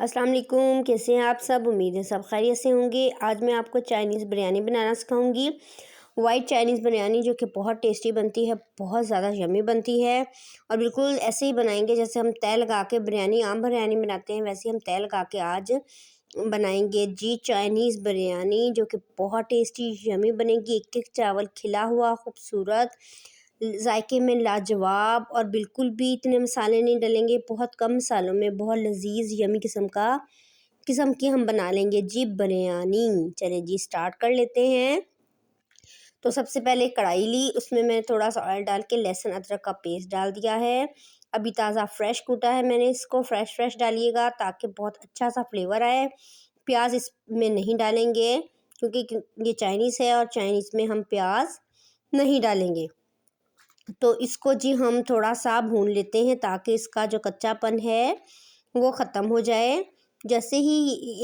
अस्सलाम वालेकुम, कैसे हैं आप सब। उम्मीद है सब खैरियत से होंगे। आज मैं आपको चाइनीज़ बिरयानी बनाना सिखाऊंगी। वाइट चाइनीज़ बिरयानी जो कि बहुत टेस्टी बनती है, बहुत ज़्यादा यम्मी बनती है। और बिल्कुल ऐसे ही बनाएंगे जैसे हम तय लगा के बिरयानी आम बिरयानी बनाते हैं, वैसे हम तय लगा के आज बनाएंगे जी चाइनीज़ बिरयानी, जो कि बहुत टेस्टी यम्मी बनेगी। एक एक चावल खिला हुआ खूबसूरत, जायके में लाजवाब, और बिल्कुल भी इतने मसाले नहीं डलेंगे। बहुत कम मसालों में बहुत लजीज यमी किस्म की हम बना लेंगे जी बिरयानी। चलिए जी स्टार्ट कर लेते हैं। तो सबसे पहले कढ़ाई ली, उसमें मैंने थोड़ा सा ऑयल डाल के लहसुन अदरक का पेस्ट डाल दिया है। अभी ताज़ा फ्रेश कूटा है मैंने, इसको फ्रेश डालिएगा ताकि बहुत अच्छा सा फ्लेवर आए। प्याज इसमें नहीं डालेंगे क्योंकि ये चाइनीज़ है और चाइनीज़ में हम प्याज नहीं डालेंगे। तो इसको जी हम थोड़ा सा भून लेते हैं ताकि इसका जो कच्चापन है वो ख़त्म हो जाए। जैसे ही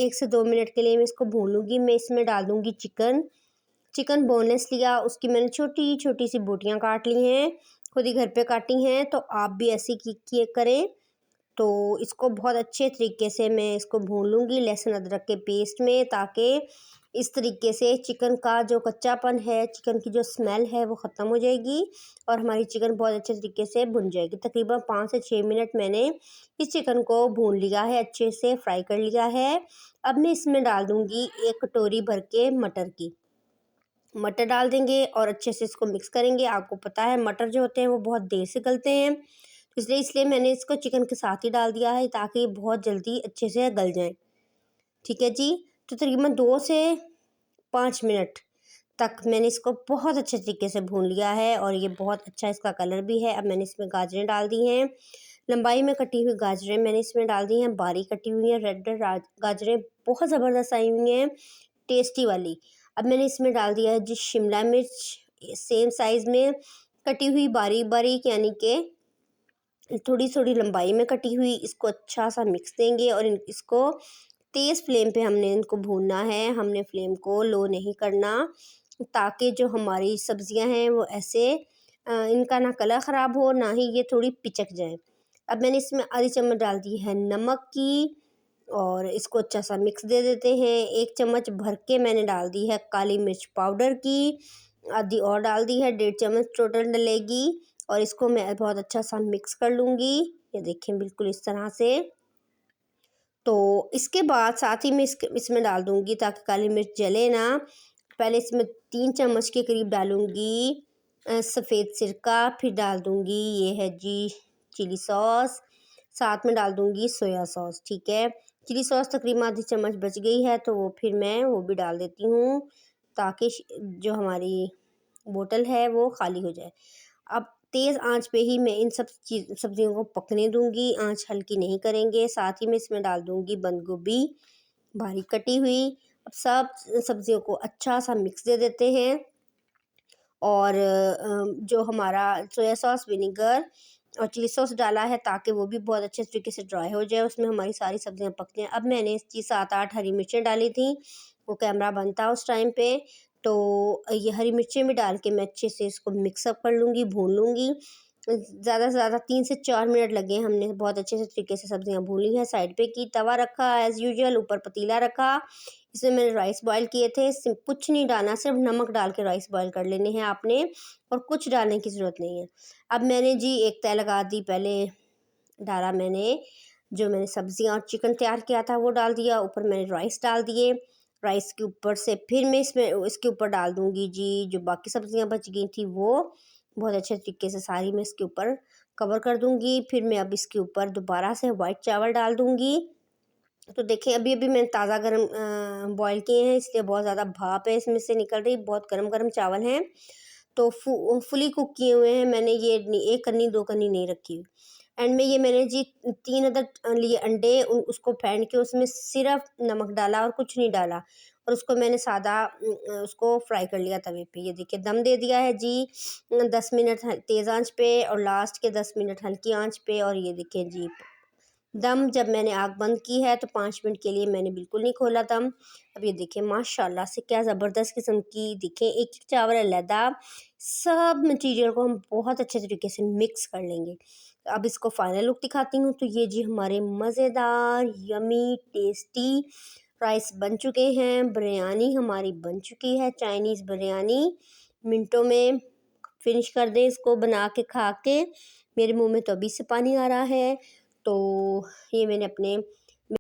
1 से 2 मिनट के लिए मैं इसको भून लूँगी, मैं इसमें डाल दूँगी चिकन बोनलेस लिया, उसकी मैंने छोटी छोटी सी बोटियाँ काट ली हैं, खुद ही घर पे काटी हैं। तो आप भी ऐसे किए करें। तो इसको बहुत अच्छे तरीके से मैं इसको भून लूँगी लहसुन अदरक के पेस्ट में, ताकि इस तरीके से चिकन का जो कच्चापन है, चिकन की जो स्मेल है वो ख़त्म हो जाएगी और हमारी चिकन बहुत अच्छे तरीके से भुन जाएगी। तकरीबन 5 से 6 मिनट मैंने इस चिकन को भून लिया है, अच्छे से फ्राई कर लिया है। अब मैं इसमें डाल दूँगी 1 कटोरी भर के मटर डाल देंगे और अच्छे से इसको मिक्स करेंगे। आपको पता है मटर जो होते हैं वो बहुत देर से गलते हैं, इसलिए मैंने इसको चिकन के साथ ही डाल दिया है ताकि ये बहुत जल्दी अच्छे से गल जाएं। ठीक है जी। तो तकरीबन 2 से 5 मिनट तक मैंने इसको बहुत अच्छे तरीके से भून लिया है और ये बहुत अच्छा इसका कलर भी है। अब मैंने इसमें गाजरें डाल दी हैं, लंबाई में कटी हुई गाजरें मैंने इसमें डाल दी हैं, बारीक कटी हुई हैं रेड गाजरें बहुत ज़बरदस्त आई हुई हैं, टेस्टी वाली। अब मैंने इसमें डाल दिया है जी शिमला मिर्च, सेम साइज़ में कटी हुई बारीक बारीक, यानी कि थोड़ी थोड़ी लंबाई में कटी हुई। इसको अच्छा सा मिक्स देंगे और इसको तेज़ फ्लेम पे हमने इनको भूनना है, हमने फ्लेम को लो नहीं करना, ताकि जो हमारी सब्जियां हैं वो ऐसे इनका ना कलर ख़राब हो ना ही ये थोड़ी पिचक जाए। अब मैंने इसमें आधी चम्मच डाल दी है नमक की और इसको अच्छा सा मिक्स दे देते हैं। 1 चम्मच भर के मैंने डाल दी है काली मिर्च पाउडर की, आधी और डाल दी है, 1.5 चम्मच टोटल डलेगी और इसको मैं बहुत अच्छा सा मिक्स कर लूँगी। ये देखें बिल्कुल इस तरह से। तो इसके बाद साथ ही मैं इसमें डाल दूँगी, ताकि काली मिर्च जले ना, पहले इसमें 3 चम्मच के करीब डालूँगी सफ़ेद सिरका, फिर डाल दूँगी ये है जी चिली सॉस, साथ में डाल दूँगी सोया सॉस। ठीक है, चिली सॉस तकरीबन आधी चम्मच बच गई है तो वो फिर मैं वो भी डाल देती हूँ, ताकि जो हमारी बोतल है वो खाली हो जाए। अब तेज़ आंच पे ही मैं इन सब्जियों को पकने दूंगी, आंच हल्की नहीं करेंगे। साथ ही मैं इसमें डाल दूंगी बंद गोभी बारीक कटी हुई। अब सब सब्जियों को अच्छा सा मिक्स दे देते हैं और जो हमारा सोया सॉस, विनेगर और चिली सॉस डाला है ताकि वो भी बहुत अच्छे तरीके से ड्राई हो जाए, उसमें हमारी सारी सब्जियां पकती हैं। अब मैंने इसकी 7-8 हरी मिर्चें डाली थी, वो कैमरा बंद था उस टाइम पे। तो ये हरी मिर्चें भी डाल के मैं अच्छे से इसको मिक्सअप कर लूँगी, भून लूँगी। ज़्यादा से ज़्यादा 3 से 4 मिनट लगे, हमने बहुत अच्छे से तरीके से सब्जियां भून ली हैं। साइड पे की तवा रखा एज़ यूजुअल, ऊपर पतीला रखा, इसमें मैंने राइस बॉयल किए थे। कुछ नहीं डालना, सिर्फ नमक डाल के राइस बॉयल कर लेने हैं आपने, और कुछ डालने की ज़रूरत नहीं है। अब मैंने जी एक तय लगा दी, पहले डाला मैंने जो मैंने सब्जियां और चिकन तैयार किया था वो डाल दिया, ऊपर मैंने राइस डाल दिए। राइस के ऊपर से फिर मैं इसके ऊपर डाल दूंगी जी जो बाकी सब्जियां बच गई थी, वो बहुत अच्छे तरीके से सारी मैं इसके ऊपर कवर कर दूंगी। फिर मैं अब इसके ऊपर दोबारा से वाइट चावल डाल दूंगी। तो देखें अभी अभी मैंने ताज़ा गरम बॉयल किए हैं, इसलिए बहुत ज़्यादा भाप है इसमें से निकल रही, बहुत गरम गरम चावल हैं। तो फुली कुक किए हुए हैं मैंने, ये 1 कन्नी 2 कन्नी नहीं रखी हुई। एंड में ये मैंने जी 3 अदद लिए अंडे, उसको फेंट के उसमें सिर्फ नमक डाला और कुछ नहीं डाला, और उसको मैंने सादा उसको फ्राई कर लिया तवे पे। ये देखिए दम दे दिया है जी 10 मिनट तेज़ आंच पे और लास्ट के 10 मिनट हल्की आंच पे। और ये देखिए जी दम जब मैंने आग बंद की है तो 5 मिनट के लिए मैंने बिल्कुल नहीं खोला दम। अब ये देखें माशाल्लाह से क्या ज़बरदस्त किस्म की, देखें एक एक चावल अलहदा, सब मटीरियल को हम बहुत अच्छे तरीके से मिक्स कर लेंगे। अब इसको फाइनल लुक दिखाती हूँ। तो ये जी हमारे मज़ेदार यमी टेस्टी राइस बन चुके हैं। बिरयानी हमारी बन चुकी है, चाइनीज़ बिरयानी। मिनटों में फिनिश कर दें इसको बना के खा के। मेरे मुंह में तो अभी से पानी आ रहा है। तो ये मैंने अपने